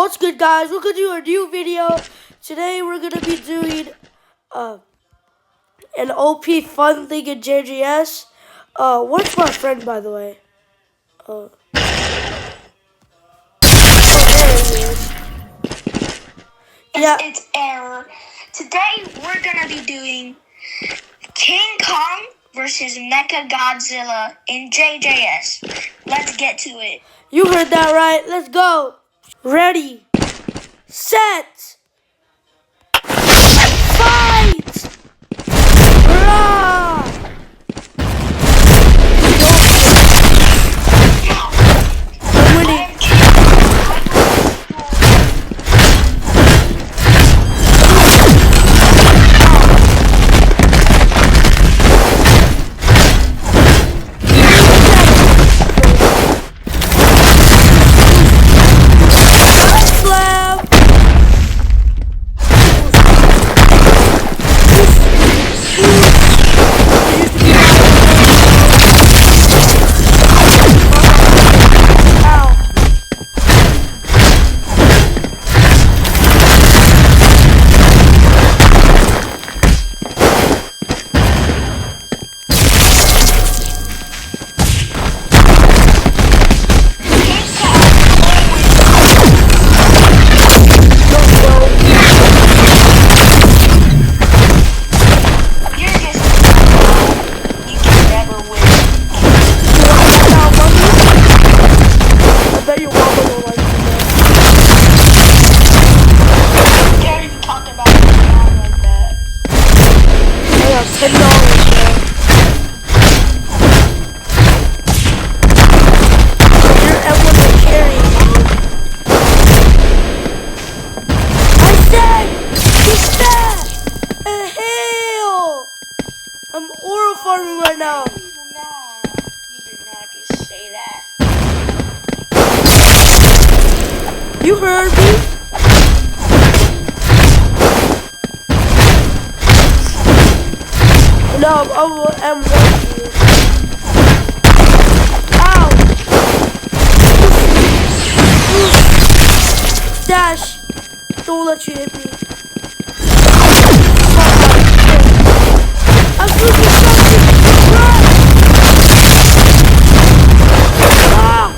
What's good, guys? Welcome to our new video. Today we're gonna be doing an OP fun thing in JGS. What's my friend, by the way? Oh, there he is. Yeah, it's error. Today we're gonna be doing King Kong versus Mecha Godzilla in JJS. Let's get to it. You heard that right. Let's go. Ready, set, fight! Hurrah! I'm winning. I'm oral farming right now. No, you did not just say that. You heard me. No, I'm watching you. Ow! Dash! Don't let you hit me. I'm losing something! Run! Ah!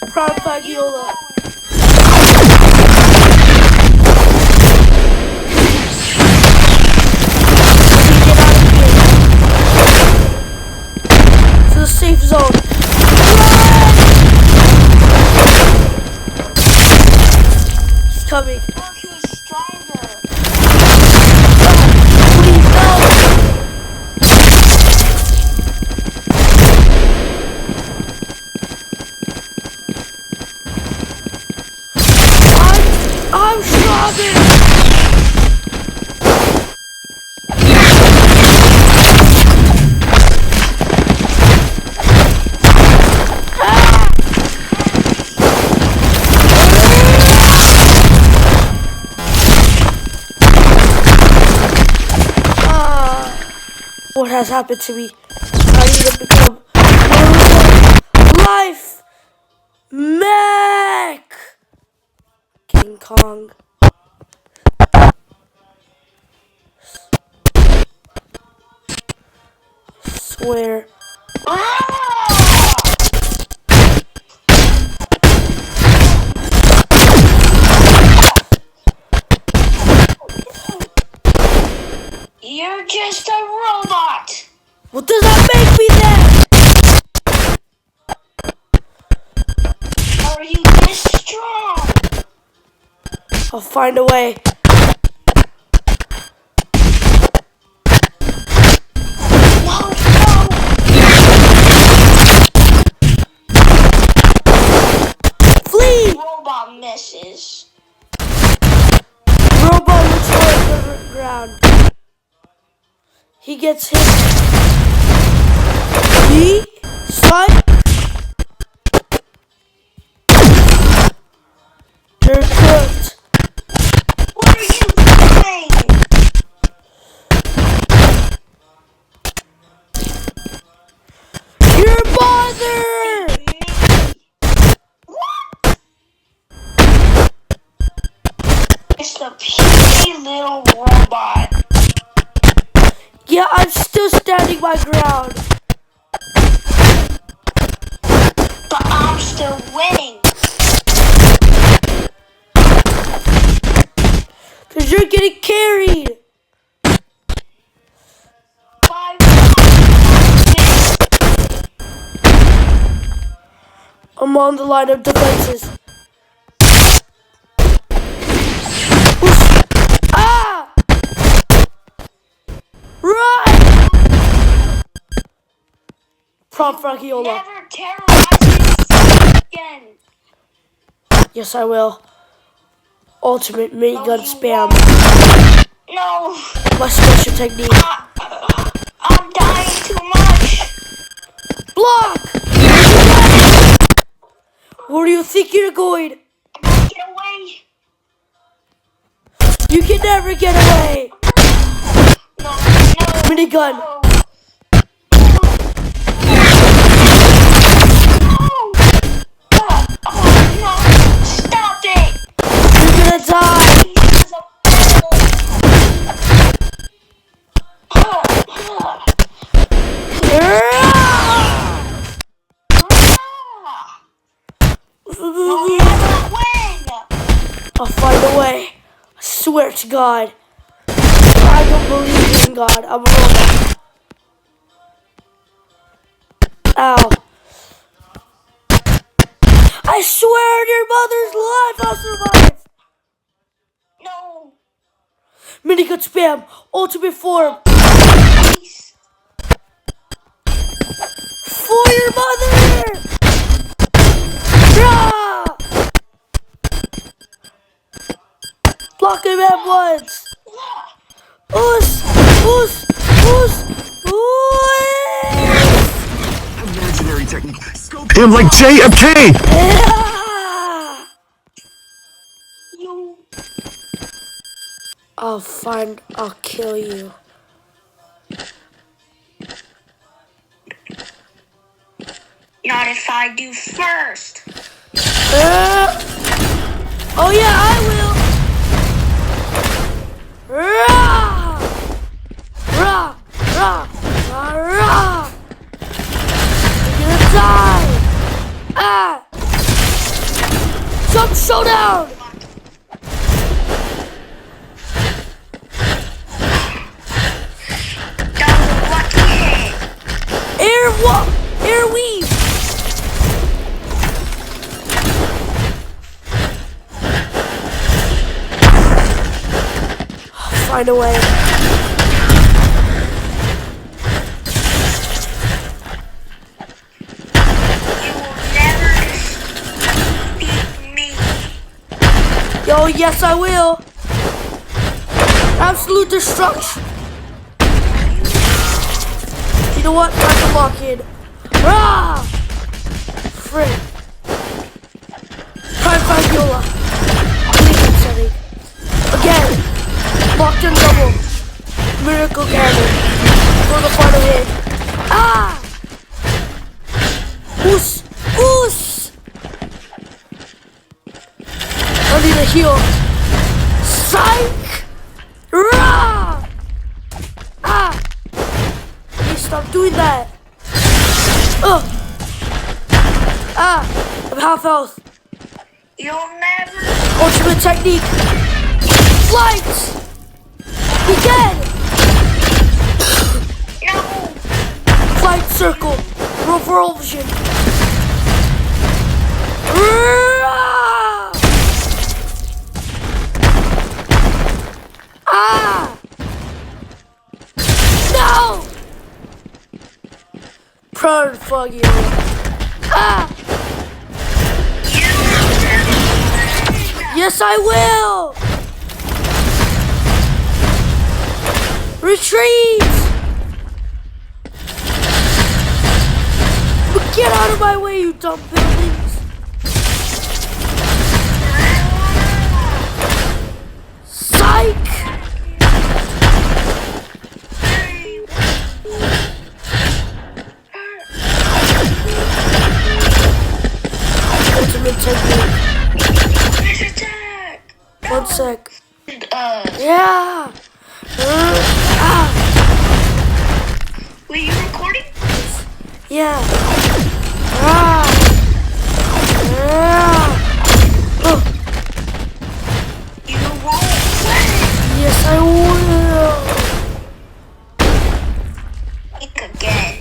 Proud Fagiola. To the safe zone. Run! He's coming. Oh, he was stronger. I'm stronger! What has happened to me? I need to become life MECH King Kong. Swear. You're just a robot. What does that make me then? Are you this strong? I'll find a way. No. Flee! Robot misses. Robot looks for the ground. He gets hit. He slide. You're cooked. What are you doing? You're bothered. What? little robot. Yeah, I'm still standing my ground. But I'm still winning. Because you're getting carried. By I'm on the line of defenses. Ah! Run! Prop Frankiola. Never terrorize me again. Yes, I will. Ultimate minigun spam. No. My special technique. I'm dying too much. Block! Where do you think you're going? Get away. You can never get away. No. Minigun. No. Oh, no. Stop it. You're gonna die. Pieces of You'll never win. I'll find a way. I swear to God. I don't believe in God. I'm a robot. Ow. I swear on your mother's life I'll survive. No. Minigun spam. Ultimate form. Please. For your mother. Rah! Block him at once. Oos! Oos! Oos! Oos! Imaginary technique. Scope him like JFK! Yeah! You. I'll kill you. Not if I do first. Oh yeah, I will. Rah! Rah! Rah! Rah! Rah! You're gonna die. Ah! Jump showdown. Double lucky hit. Air weave. Find a way. You will never beat me. Yo, yes I will. Absolute destruction. You know what? Time to lock in. Rah! Frick. Prime Fabiola. Minigun setting. Again. Locked in double. Miracle cannon. For the final hit. Ah! Oos! Oos! I need a heal. Psych! Rah! Ah! Please stop doing that. Ah! I'm half health. You'll never. Ultimate technique. Flight! Begin! No. Flight circle. Reversal vision. Ah! No! Prone fuck you. Ah! Yes, I will! Retreat! But get out of my way, you dumb buildings! Psych! Ultimate technique. Attack. 1 sec. Yeah. Wait, you recording? Yeah. Ah. Yeah. Oh. You won't win. Yes, I will. Think again.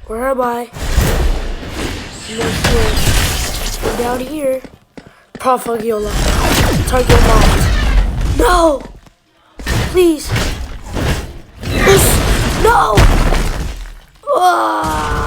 Where am I? I'm down here. Propagula. Target locked. No! Please. This. No! Ah!